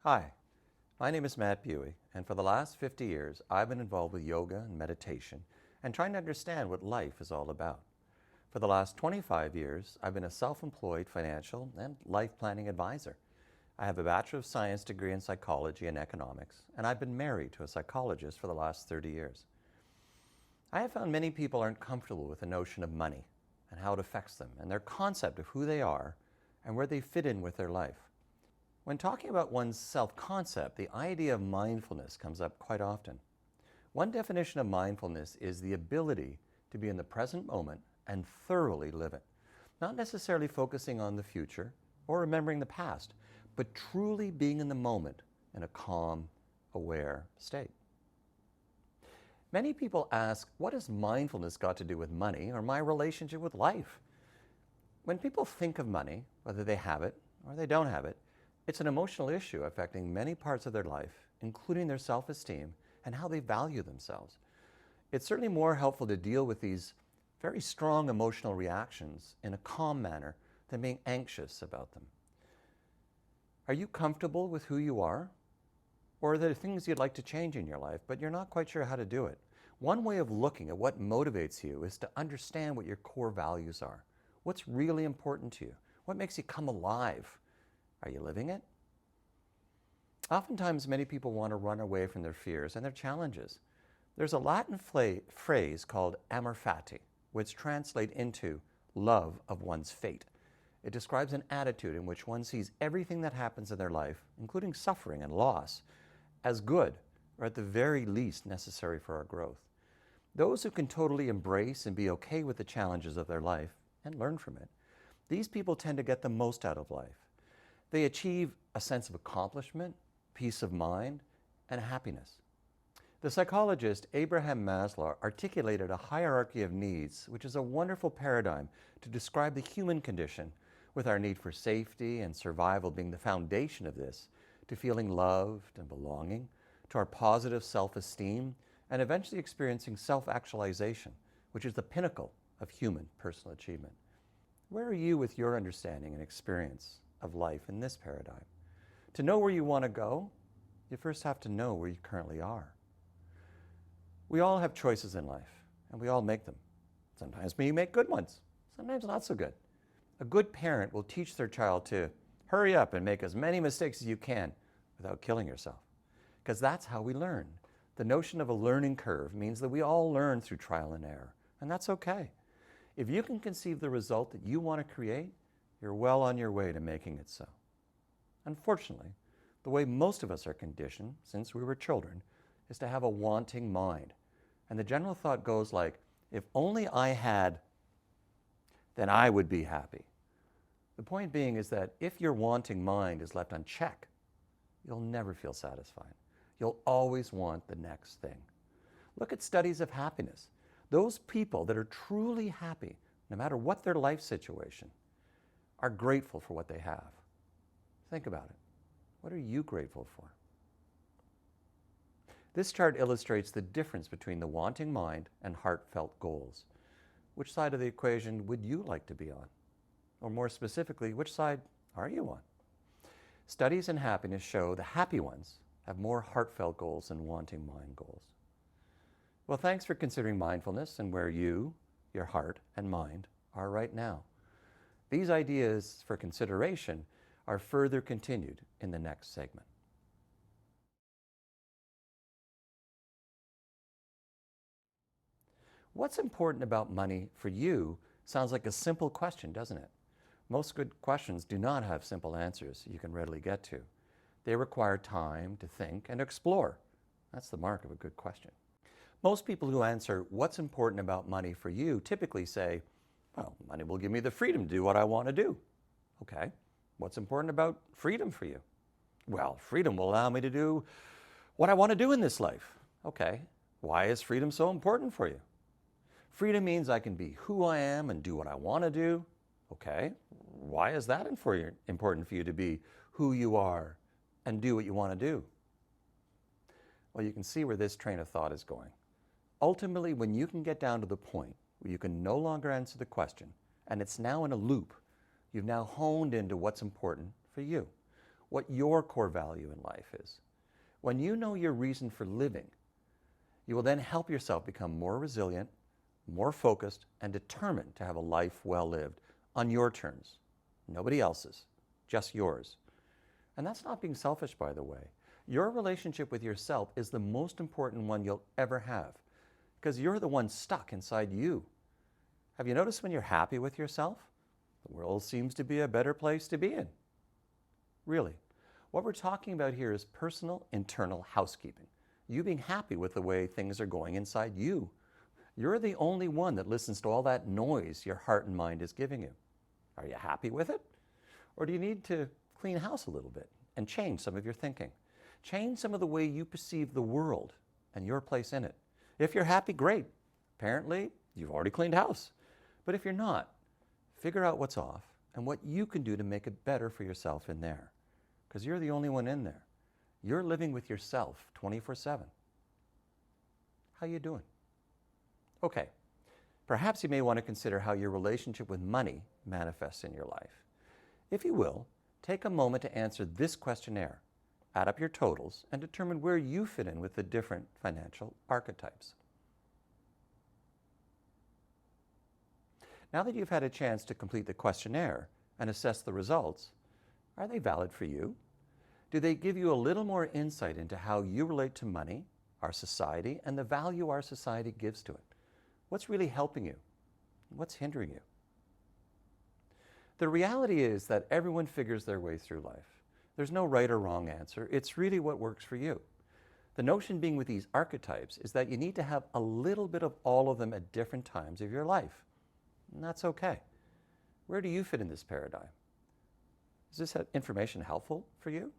Hi, my name is Matt Buey, and for the last 50 years, I've been involved with yoga and meditation and trying to understand what life is all about. For the last 25 years, I've been a self-employed financial and life planning advisor. I have a Bachelor of Science degree in psychology and economics, and I've been married to a psychologist for the last 30 years. I have found many people aren't comfortable with the notion of money and how it affects them and their concept of who they are and where they fit in with their life. When talking about one's self-concept, the idea of mindfulness comes up quite often. One definition of mindfulness is the ability to be in the present moment and thoroughly live it, not necessarily focusing on the future or remembering the past, but truly being in the moment in a calm, aware state. Many people ask, what has mindfulness got to do with money or my relationship with life? When people think of money, whether they have it or they don't have it, it's an emotional issue affecting many parts of their life, including their self-esteem and how they value themselves. It's certainly more helpful to deal with these very strong emotional reactions in a calm manner than being anxious about them. Are you comfortable with who you are? Or are there things you'd like to change in your life, but you're not quite sure how to do it? One way of looking at what motivates you is to understand what your core values are. What's really important to you? What makes you come alive? Are you living it? Oftentimes, many people want to run away from their fears and their challenges. There's a Latin phrase called amor fati, which translates into love of one's fate. It describes an attitude in which one sees everything that happens in their life, including suffering and loss, as good, or at the very least necessary for our growth. Those who can totally embrace and be okay with the challenges of their life and learn from it, these people tend to get the most out of life. They achieve a sense of accomplishment, peace of mind, and happiness. The psychologist Abraham Maslow articulated a hierarchy of needs, which is a wonderful paradigm to describe the human condition, with our need for safety and survival being the foundation of this, to feeling loved and belonging, to our positive self-esteem, and eventually experiencing self-actualization, which is the pinnacle of human personal achievement. Where are you with your understanding and experience of life in this paradigm? To know where you want to go, you first have to know where you currently are. We all have choices in life, and we all make them. Sometimes we make good ones, sometimes not so good. A good parent will teach their child to hurry up and make as many mistakes as you can without killing yourself, because that's how we learn. The notion of a learning curve means that we all learn through trial and error, and that's okay. If you can conceive the result that you want to create, you're well on your way to making it so. Unfortunately, the way most of us are conditioned since we were children is to have a wanting mind. And the general thought goes like, if only I had, then I would be happy. The point being is that if your wanting mind is left unchecked, you'll never feel satisfied. You'll always want the next thing. Look at studies of happiness. Those people that are truly happy, no matter what their life situation, are grateful for what they have. Think about it. What are you grateful for? This chart illustrates the difference between the wanting mind and heartfelt goals. Which side of the equation would you like to be on? Or more specifically, which side are you on? Studies in happiness show the happy ones have more heartfelt goals than wanting mind goals. Well, thanks for considering mindfulness and where you, your heart, and mind are right now. These ideas for consideration are further continued in the next segment. What's important about money for you sounds like a simple question, doesn't it? Most good questions do not have simple answers you can readily get to. They require time to think and explore. That's the mark of a good question. Most people who answer, what's important about money for you, typically say, well, money will give me the freedom to do what I want to do. Okay, what's important about freedom for you? Well, freedom will allow me to do what I want to do in this life. Okay, why is freedom so important for you? Freedom means I can be who I am and do what I want to do. Okay, why is that important for you to be who you are and do what you want to do? Well, you can see where this train of thought is going. Ultimately, when you can get down to the point where you can no longer answer the question, and it's now in a loop, you've now honed into what's important for you. what your core value in life is. When you know your reason for living, you will then help yourself become more resilient, more focused, and determined to have a life well lived on your terms. Nobody else's, just yours. And that's not being selfish, by the way. Your relationship with yourself is the most important one you'll ever have, because you're the one stuck inside you. Have you noticed when you're happy with yourself, the world seems to be a better place to be in? Really, what we're talking about here is personal internal housekeeping. You being happy with the way things are going inside you. You're the only one that listens to all that noise your heart and mind is giving you. Are you happy with it? Or do you need to clean house a little bit and change some of your thinking? Change some of the way you perceive the world and your place in it. If you're happy, great. Apparently, you've already cleaned house. But if you're not, figure out what's off and what you can do to make it better for yourself in there. Because you're the only one in there. You're living with yourself 24/7. How you doing? Okay, perhaps you may want to consider how your relationship with money manifests in your life. If you will, take a moment to answer this questionnaire. Add up your totals and determine where you fit in with the different financial archetypes. Now that you've had a chance to complete the questionnaire and assess the results, are they valid for you? Do they give you a little more insight into how you relate to money, our society, and the value our society gives to it? What's really helping you? What's hindering you? The reality is that everyone figures their way through life. There's no right or wrong answer. It's really what works for you. The notion being with these archetypes is that you need to have a little bit of all of them at different times of your life. And that's okay. Where do you fit in this paradigm? Is this information helpful for you?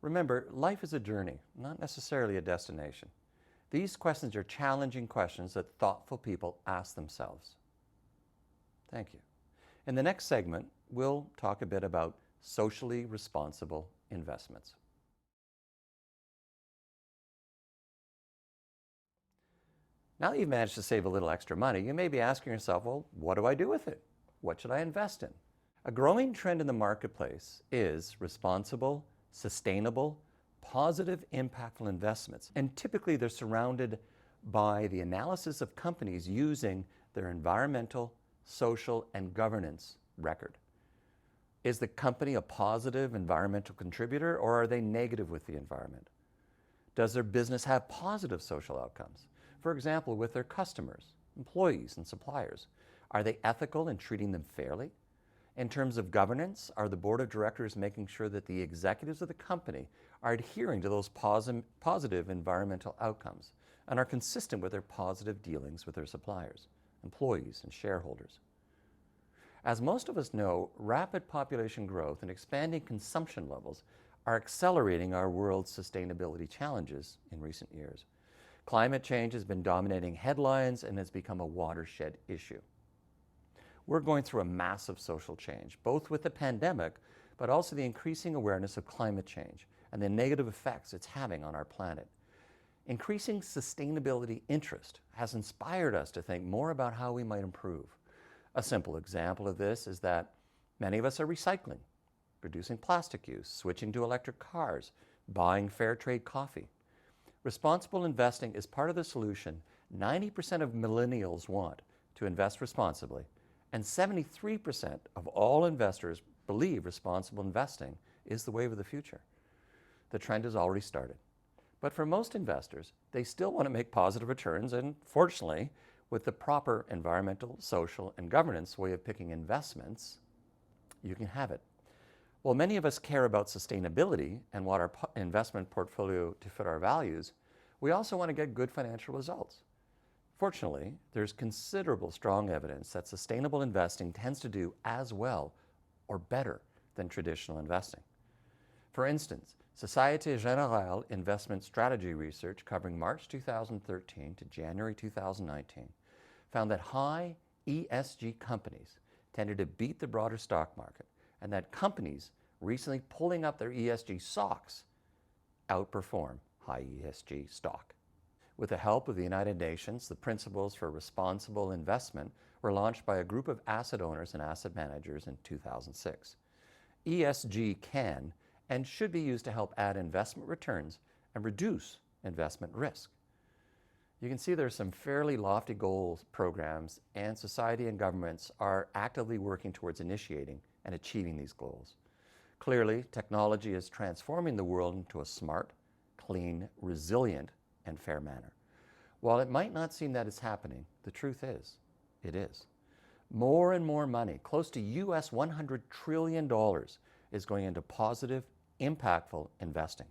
Remember, life is a journey, not necessarily a destination. These questions are challenging questions that thoughtful people ask themselves. Thank you. In the next segment, we'll talk a bit about socially responsible investments. Now that you've managed to save a little extra money, you may be asking yourself, well, what do I do with it? What should I invest in? A growing trend in the marketplace is responsible, sustainable, positive, impactful investments. And typically they're surrounded by the analysis of companies using their environmental, social, and governance record. Is the company a positive environmental contributor, or are they negative with the environment? Does their business have positive social outcomes? For example, with their customers, employees, and suppliers. Are they ethical in treating them fairly? In terms of governance, are the board of directors making sure that the executives of the company are adhering to those positive environmental outcomes and are consistent with their positive dealings with their suppliers, employees, and shareholders? As most of us know, rapid population growth and expanding consumption levels are accelerating our world's sustainability challenges in recent years. Climate change has been dominating headlines and has become a watershed issue. We're going through a massive social change, both with the pandemic, but also the increasing awareness of climate change and the negative effects it's having on our planet. Increasing sustainability interest has inspired us to think more about how we might improve. A simple example of this is that many of us are recycling, reducing plastic use, switching to electric cars, buying fair trade coffee. Responsible investing is part of the solution 90% of millennials want to invest responsibly, and 73% of all investors believe responsible investing is the wave of the future. The trend has already started. But for most investors, they still want to make positive returns, and fortunately, with the proper environmental, social, and governance way of picking investments, you can have it. While many of us care about sustainability and want our investment portfolio to fit our values, we also want to get good financial results. Fortunately, there's considerable strong evidence that sustainable investing tends to do as well or better than traditional investing. For instance, Société Générale Investment Strategy Research covering March 2013 to January 2019 found that high ESG companies tended to beat the broader stock market, and that companies recently pulling up their ESG socks outperform high ESG stock. With the help of the United Nations, the Principles for Responsible Investment were launched by a group of asset owners and asset managers in 2006. ESG can and should be used to help add investment returns and reduce investment risk. You can see there's some fairly lofty goals programs, and society and governments are actively working towards initiating and achieving these goals. Clearly, technology is transforming the world into a smart, clean, resilient, and fair manner. While it might not seem that it's happening, the truth is, it is. More and more money, close to US $100 trillion, is going into positive, impactful investing.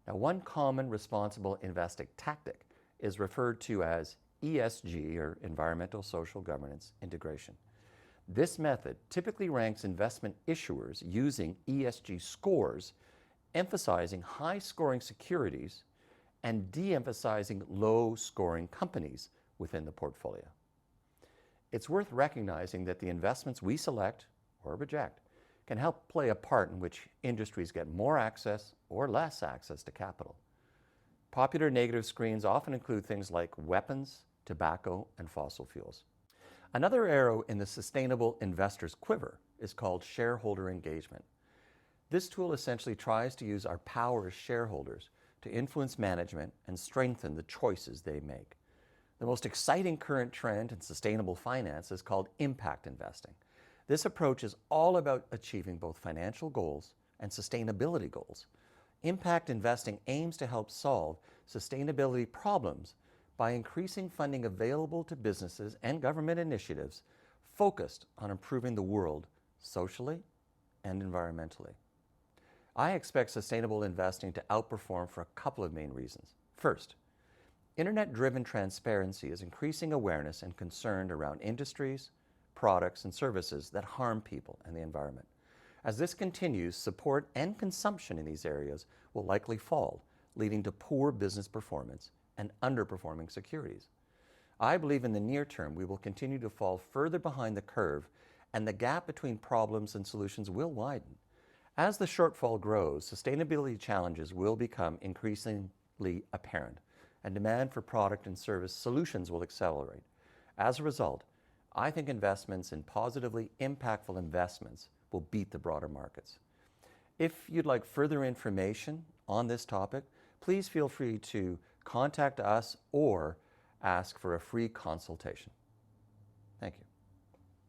Now, one common responsible investing tactic is referred to as ESG, or Environmental Social Governance Integration. This method typically ranks investment issuers using ESG scores, emphasizing high-scoring securities and de-emphasizing low-scoring companies within the portfolio. It's worth recognizing that the investments we select or reject can help play a part in which industries get more access or less access to capital. Popular negative screens often include things like weapons, tobacco, and fossil fuels. Another arrow in the sustainable investor's quiver is called shareholder engagement. This tool essentially tries to use our power as shareholders to influence management and strengthen the choices they make. The most exciting current trend in sustainable finance is called impact investing. This approach is all about achieving both financial goals and sustainability goals. Impact investing aims to help solve sustainability problems by increasing funding available to businesses and government initiatives focused on improving the world socially and environmentally. I expect sustainable investing to outperform for a couple of main reasons. First, internet-driven transparency is increasing awareness and concern around industries, products, and services that harm people and the environment. As this continues, support and consumption in these areas will likely fall, leading to poor business performance and underperforming securities. I believe in the near term we will continue to fall further behind the curve, and the gap between problems and solutions will widen. As the shortfall grows, sustainability challenges will become increasingly apparent, and demand for product and service solutions will accelerate. As a result, I think investments in positively impactful investments will beat the broader markets. If you'd like further information on this topic, please feel free to contact us or ask for a free consultation.